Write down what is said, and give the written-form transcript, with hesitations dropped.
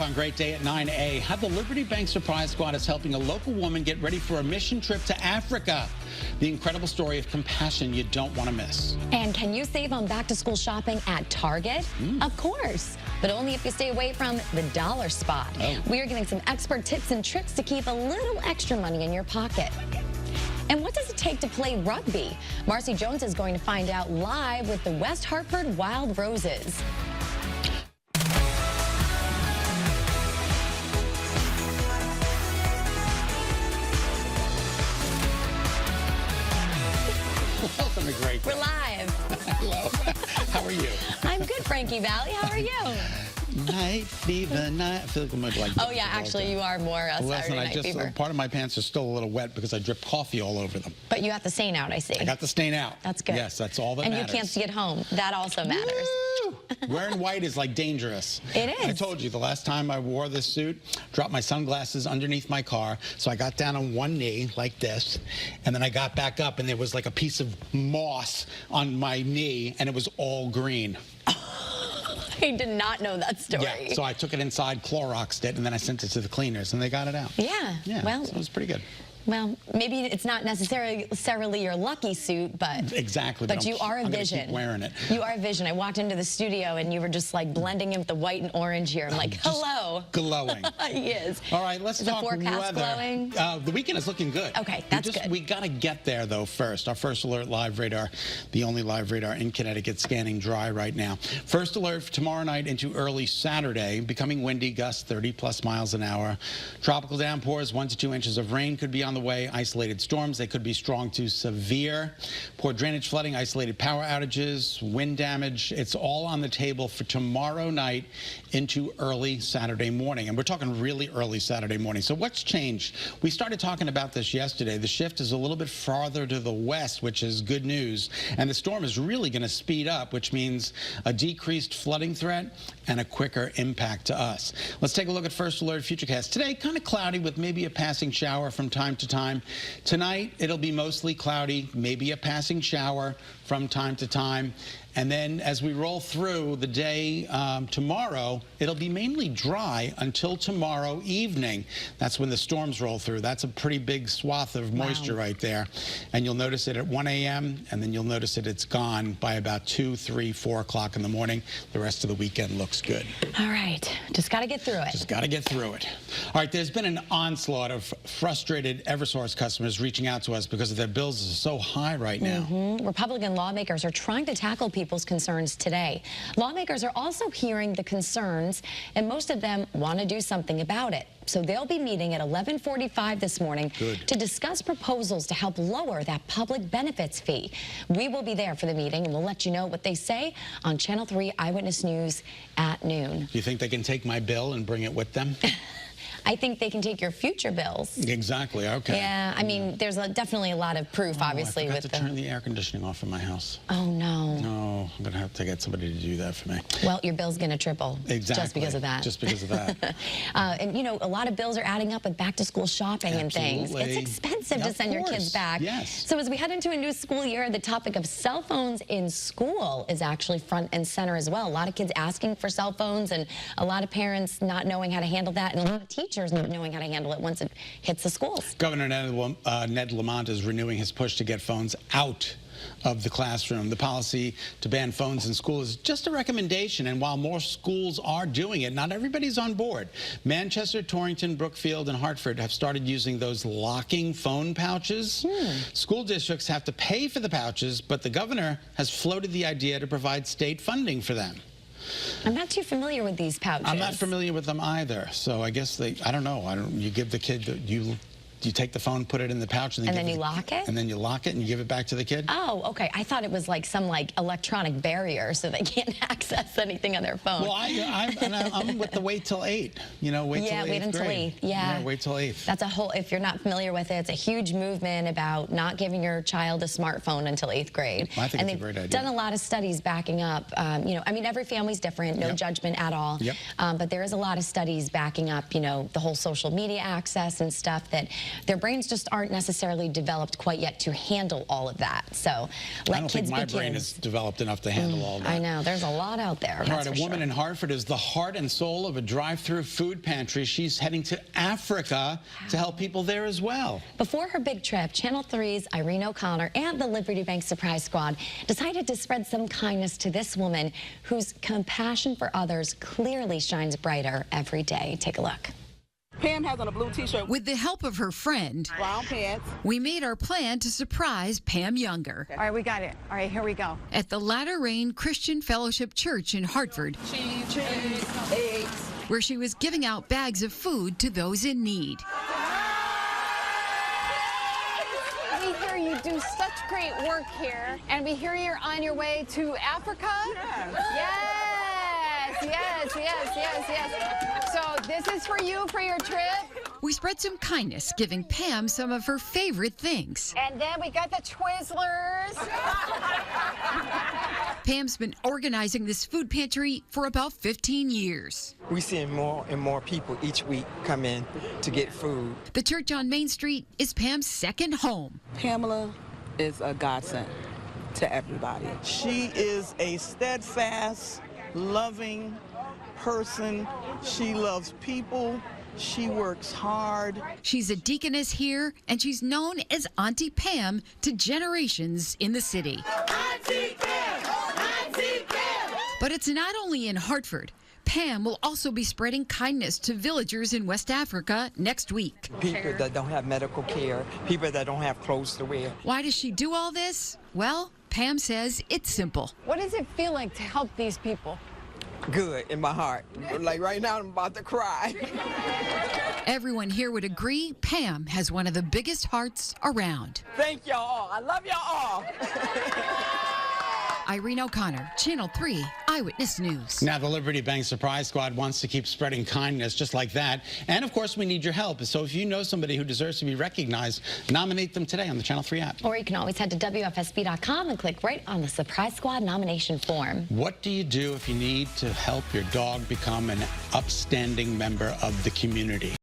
On Great Day at 9A, how the Liberty Bank Surprise Squad is helping a local woman get ready for a mission trip to Africa. The incredible story of compassion you don't want to miss. And can you save on back-to-school shopping at Target? Of course, but only if you stay away from the dollar spot. We are getting some expert tips and tricks to keep a little extra money in your pocket. And what does it take to play rugby? Marcy Jones is going to find out live with the West Hartford Wild Roses. Welcome to Great Day. We're live. Hello. How are you? I'm good, Frankie Valley. How are you? Night fever, night. I feel like I'm like. Oh yeah, actually, you are more Saturday Night Fever. Part of my pants are still a little wet because I dripped coffee all over them. But you got the stain out, I see. I got the stain out. That's good. Yes, that's all that matters. And you can't see it home. That also matters. Woo! Wearing white is like dangerous. It is. I told you the last time I wore this suit, dropped my sunglasses underneath my car, so I got down on one knee like this, and then I got back up, and there was like a piece of moss on my knee, and it was all green. I did not know that story. Yeah, so I took it inside, Cloroxed it, and then I sent it to the cleaners, and they got it out. Yeah. Well, so it was pretty good. Well, maybe it's not necessarily your lucky suit, but exactly. But you are a I'm vision. Keep wearing it. You are a vision. I walked into the studio and you were just like blending in with the white and orange here. I'm like, hello. Glowing. He is. All right, let's talk weather. Is the forecast glowing? The weekend is looking good. Okay, that's good. We got to get there though first. Our first alert live radar, the only live radar in Connecticut, scanning dry right now. First alert for tomorrow night into early Saturday, becoming windy, gusts 30+ miles an hour. Tropical downpours, 1 to 2 inches of rain could be on the way. Isolated storms, they could be strong to severe. Poor drainage, flooding, isolated power outages, wind damage. It's all on the table for tomorrow night into early Saturday morning. And we're talking really early Saturday morning. So what's changed? We started talking about this yesterday. The shift is a little bit farther to the west, which is good news. And the storm is really going to speed up, which means a decreased flooding threat and a quicker impact to us. Let's take a look at first alert futurecast. Today, kind of cloudy with maybe a passing shower from time to time. Tonight, it'll be mostly cloudy, maybe a passing shower from time to time. And then as we roll through the day tomorrow, it'll be mainly dry until tomorrow evening. That's when the storms roll through. That's a pretty big swath of moisture right there. And you'll notice it at 1 a.m. and then you'll notice it's gone by about 2, 3, 4 o'clock in the morning. The rest of the weekend looks good. All right. Just got to get through it. Just got to get through it. All right. There's been an onslaught of frustrated Eversource customers reaching out to us because their bills are so high right now. Republican lawmakers are trying to tackle people's concerns today. Lawmakers are also hearing the concerns, and most of them want to do something about it. So they'll be meeting at 11:45 this morning to discuss proposals to help lower that public benefits fee. We will be there for the meeting, and we'll let you know what they say on Channel 3 Eyewitness News at noon. Do you think they can take my bill and bring it with them? I think they can take your future bills. Exactly. Okay. Yeah, I mean, there's definitely a lot of proof, obviously. I forgot to turn the air conditioning off in my house. Oh, no. No, I'm going to have to get somebody to do that for me. Well, your bill's going to triple. Exactly. Just because of that. Just because of that. And, you know, a lot of bills are adding up with back-to-school shopping and things. It's expensive to send your kids back. Yes. So as we head into a new school year, the topic of cell phones in school is actually front and center as well. A lot of kids asking for cell phones and a lot of parents not knowing how to handle that and a lot of teachers not knowing how to handle it once it hits the schools. Governor Ned Lamont is renewing his push to get phones out of the classroom. The policy to ban phones in school is just a recommendation, and while more schools are doing it, not everybody's on board. Manchester, Torrington, Brookfield, and Hartford have started using those locking phone pouches. School districts have to pay for the pouches, but the governor has floated the idea to provide state funding for them. I'm not too familiar with these pouches. I'm not familiar with them either. So I guess I don't know. You give the kid, you take the phone, put it in the pouch, and then you lock it? And then you lock it and you give it back to the kid? Oh, okay. I thought it was like some electronic barrier so they can't access anything on their phone. Well, I'm with the wait till 8. You know, wait till 8th wait until grade. 8th. Yeah, wait till 8th. That's a whole, if you're not familiar with it, it's a huge movement about not giving your child a smartphone until 8th grade. Well, I think it's a great idea. They've done a lot of studies backing up, you know, I mean, every family's different, no judgment at all. But there is a lot of studies backing up, you know, the whole social media access and stuff that their brains just aren't necessarily developed quite yet to handle all of that. So let I don't kids think my be brain kids. is developed enough to handle all that. I know, there's a lot out there. All right, a woman in Hartford is the heart and soul of a drive-through food pantry. She's heading to Africa to help people there as well. Before her big trip, Channel 3's Irene O'Connor and the Liberty Bank Surprise Squad decided to spread some kindness to this woman whose compassion for others clearly shines brighter every day. Take a look. Pam has on a blue t-shirt With the help of her friend, brown pants. we made our plan to surprise Pam Younger All right, we got it. All right, here we go. at the Latter Rain Christian Fellowship Church in Hartford, Eggs. where she was giving out bags of food to those in need. We hear you do such great work here, and we hear you're on your way to Africa. Yes. So this is for you for your trip. We spread some kindness, giving Pam some of her favorite things. And then we got the Twizzlers. Pam's been organizing this food pantry for about 15 years. We see more and more people each week come in to get food. The church on Main Street is Pam's second home. Pamela is a godsend to everybody. She is a steadfast, loving person. She loves people. She works hard. She's a deaconess here, and she's known as Auntie Pam to generations in the city. Auntie Pam! Auntie Pam! But it's not only in Hartford. Pam will also be spreading kindness to villagers in West Africa next week. People that don't have medical care, people that don't have clothes to wear. Why does she do all this? Well, Pam says it's simple. What does it feel like to help these people? Good in my heart. Like right now, I'm about to cry. Everyone here would agree Pam has one of the biggest hearts around. Thank y'all all. I love y'all all. Irene O'Connor, Channel 3 Eyewitness News. Now, the Liberty Bank Surprise Squad wants to keep spreading kindness just like that. And, of course, we need your help. So if you know somebody who deserves to be recognized, nominate them today on the Channel 3 app. Or you can always head to WFSB.com and click right on the Surprise Squad nomination form. What do you do if you need to help your dog become an upstanding member of the community?